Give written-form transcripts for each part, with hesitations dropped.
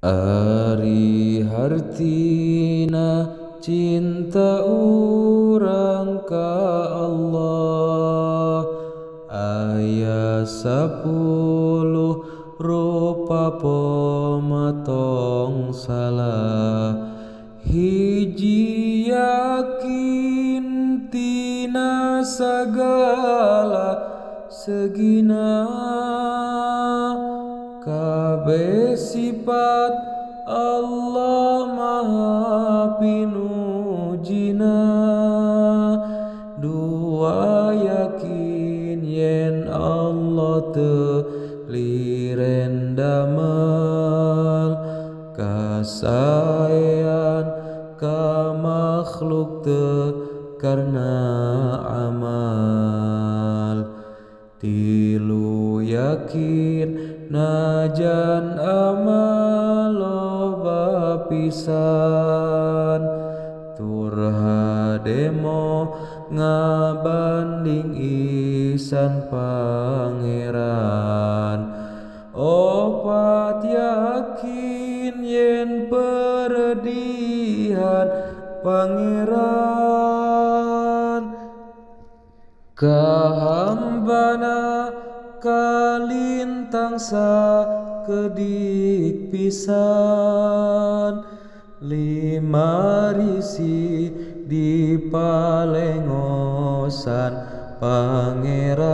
Ari hartina cinta urang ka Allah, aya 10 rupa pematong salah. Hiji yakin tina sagala segina, kabeh sifat Allah maha pinujina. Dua yakin yen Allah teu liren damel kasaean ka makhluk teu karna amal. Tilu yakin najan amal loba pisan, tur hademo ngabanding ihsan Pangeran. Opat yakin yen perdihan Pangeran kahambana kalintang sakedik pisan. Lima risi dipalengosan Pangeran,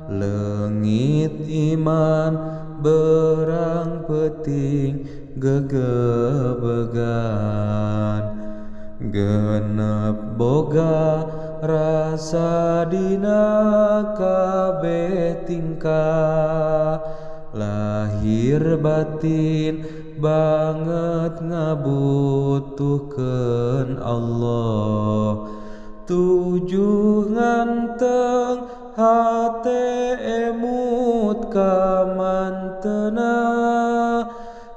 leungit iman berang peuting gegebegan. Genep boga rasa dina kabeh tingkah, lahir batin banget ngabutuhkeun Allah. Tujuh nganteng hate emut ka mantena,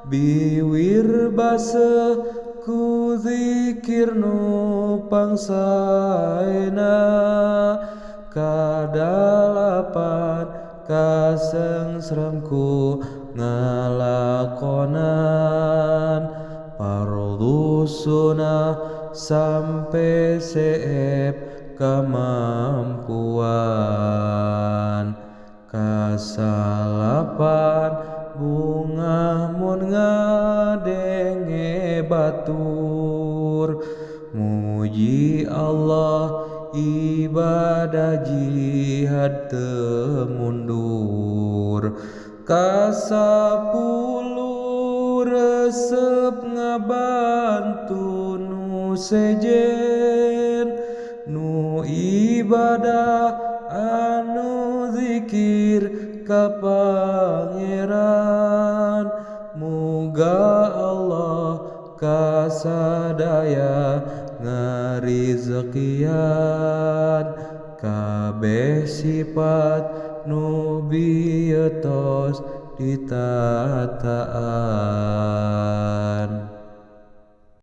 biwir baseuh ku zikir nu pangsaena. Kadalapan kasengsremku ngalakonan fardhu sunnah sampe seep kamampuan. Kasalapan bungah mun ngadenge batur, muji Allah ibadah jihad teu mundur. Kasapuluh resep ngabantu nu sejen, nu ibadah anu zikir ka Pangeran. Muga Allah kasadaya ngarizkian kabeh sifat nu bietos ditataan.